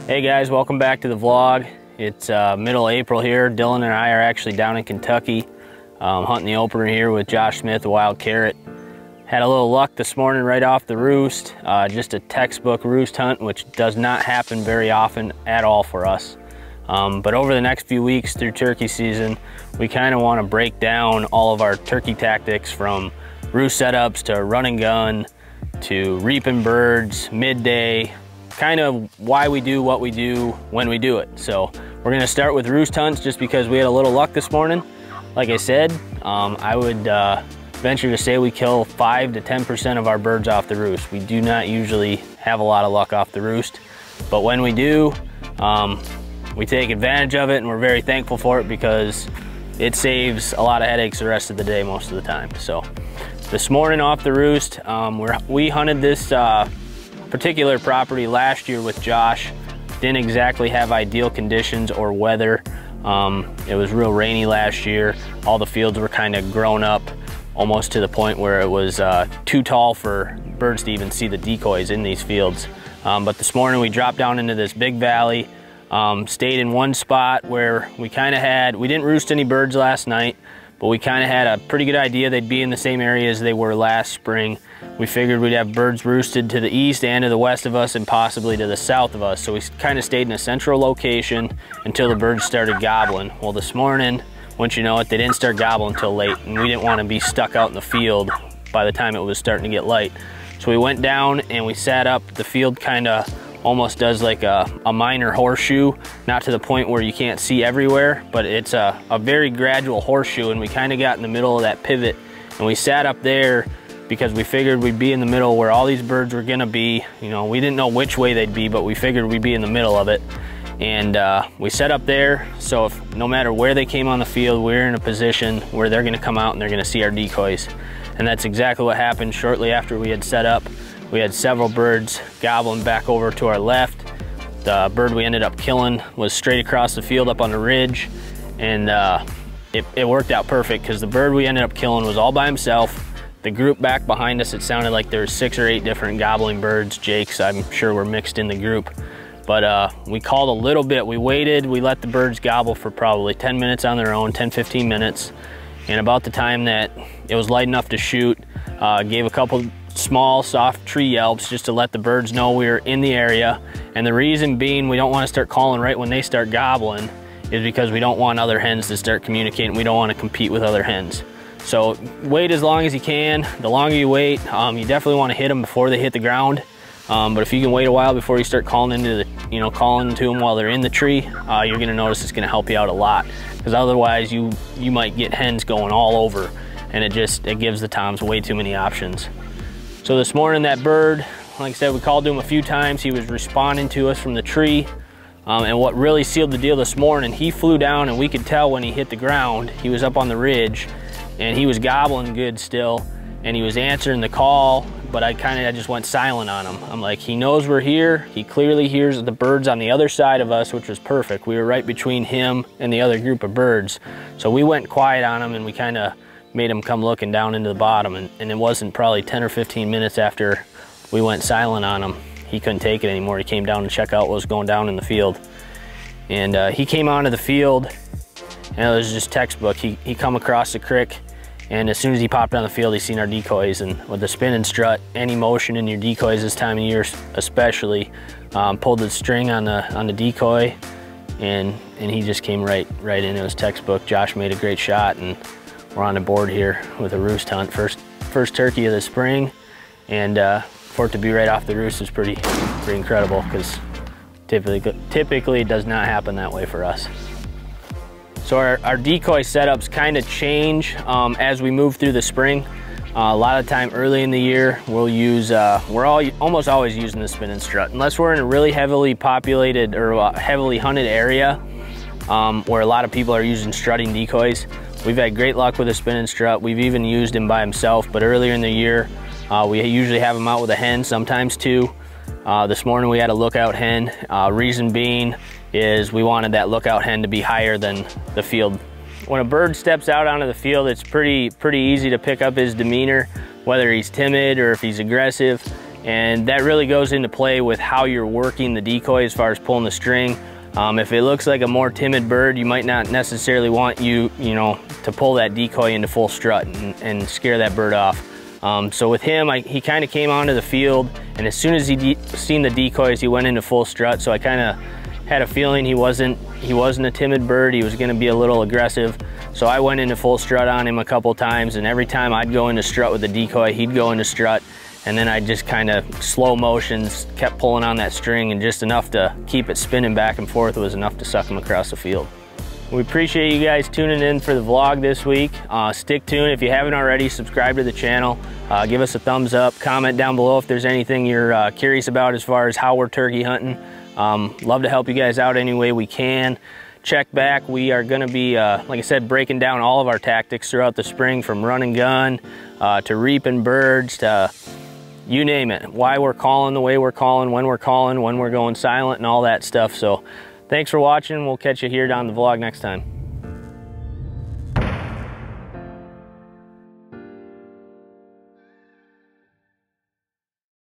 Hey guys, welcome back to the vlog. It's middle April here. Dylan and I are actually down in Kentucky hunting the opener here with Josh Smith, a wild carrot. Had a little luck this morning right off the roost. Just a textbook roost hunt, which does not happen very often at all for us. But over the next few weeks through turkey season, we kind of want to break down all of our turkey tactics, from roost setups to run and gun to reaping birds, midday, kind of why we do what we do when we do it. So we're gonna start with roost hunts just because we had a little luck this morning. Like I said, I would venture to say we kill 5 to 10% of our birds off the roost. We do not usually have a lot of luck off the roost, but when we do, we take advantage of it, and we're very thankful for it because it saves a lot of headaches the rest of the day most of the time. So this morning off the roost, we hunted this particular property last year with Josh. Didn't exactly have ideal conditions or weather. It was real rainy last year. All the fields were kind of grown up almost to the point where it was too tall for birds to even see the decoys in these fields. But this morning we dropped down into this big valley, stayed in one spot where we didn't roost any birds last night, but we kind of had a pretty good idea they'd be in the same area as they were last spring. We figured we'd have birds roosted to the east and to the west of us and possibly to the south of us. So we kind of stayed in a central location until the birds started gobbling. Well, this morning, once you know it, they didn't start gobbling until late, and we didn't want to be stuck out in the field by the time it was starting to get light. So we went down and we sat up. The field kind of almost does like a minor horseshoe, not to the point where you can't see everywhere, but it's a very gradual horseshoe, and we kind of got in the middle of that pivot, and we sat up there because we figured we'd be in the middle where all these birds were gonna be. You know, we didn't know which way they'd be, but we figured we'd be in the middle of it. And we set up there, so if no matter where they came on the field, we're in a position where they're gonna come out and they're gonna see our decoys. And that's exactly what happened. Shortly after we had set up, we had several birds gobbling back over to our left. The bird we ended up killing was straight across the field up on the ridge, and it worked out perfect because the bird we ended up killing was all by himself. The group back behind us, it sounded like there were 6 or 8 different gobbling birds. Jakes, I'm sure, were mixed in the group. But we called a little bit. We waited, we let the birds gobble for probably 10 minutes on their own, 10, 15 minutes. And about the time that it was light enough to shoot, gave a couple small, soft tree yelps just to let the birds know we were in the area. And the reason being we don't want to start calling right when they start gobbling is because we don't want other hens to start communicating. We don't want to compete with other hens. So wait as long as you can. The longer you wait, you definitely want to hit them before they hit the ground. But if you can wait a while before you start calling calling to them while they're in the tree, you're gonna notice it's gonna help you out a lot. Because otherwise you might get hens going all over, and it gives the toms way too many options. So this morning that bird, like I said, we called to him a few times. He was responding to us from the tree. And what really sealed the deal this morning, he flew down, and we could tell when he hit the ground, he was up on the ridge, and he was gobbling good still, and he was answering the call, but I just went silent on him. I'm like, he knows we're here. He clearly hears the birds on the other side of us, which was perfect. We were right between him and the other group of birds. So we went quiet on him, and we kind of made him come looking down into the bottom, and it wasn't probably 10 or 15 minutes after we went silent on him, he couldn't take it anymore. He came down to check out what was going down in the field. And he came onto the field, and it was just textbook. He come across the creek, and as soon as he popped on the field, he seen our decoys. And with the spin and strut, any motion in your decoys this time of year especially, pulled the string on the decoy, and he just came right in. It was textbook. Josh made a great shot, and we're on the board here with a roost hunt. First turkey of the spring, and for it to be right off the roost is pretty incredible, because typically it does not happen that way for us. So our decoy setups kind of change as we move through the spring. A lot of the time early in the year, we'll use, almost always using the spin and strut, unless we're in a really heavily populated or heavily hunted area where a lot of people are using strutting decoys. We've had great luck with a spin and strut. We've even used him by himself, but earlier in the year, we usually have him out with a hen, sometimes 2. This morning we had a lookout hen. Reason being is we wanted that lookout hen to be higher than the field. When a bird steps out onto the field, it's pretty easy to pick up his demeanor, whether he's timid or if he's aggressive. And that really goes into play with how you're working the decoy as far as pulling the string. If it looks like a more timid bird, you might not necessarily want you know, to pull that decoy into full strut and scare that bird off. So with him, he kind of came onto the field, and as soon as he seen the decoys, he went into full strut. So I kind of had a feeling he wasn't a timid bird. He was going to be a little aggressive. So I went into full strut on him a couple times, and every time I'd go into strut with the decoy, he'd go into strut. And then I just kind of slow motions, kept pulling on that string, and just enough to keep it spinning back and forth was enough to suck him across the field. We appreciate you guys tuning in for the vlog this week. Stick tuned. If you haven't already, subscribe to the channel. Give us a thumbs up. Comment down below if there's anything you're curious about as far as how we're turkey hunting. Love to help you guys out any way we can. Check back. We are going to be, like I said, breaking down all of our tactics throughout the spring, from run and gun to reaping birds to you name it. Why we're calling the way we're calling, when we're going silent, and all that stuff. So thanks for watching. We'll catch you here down the vlog next time.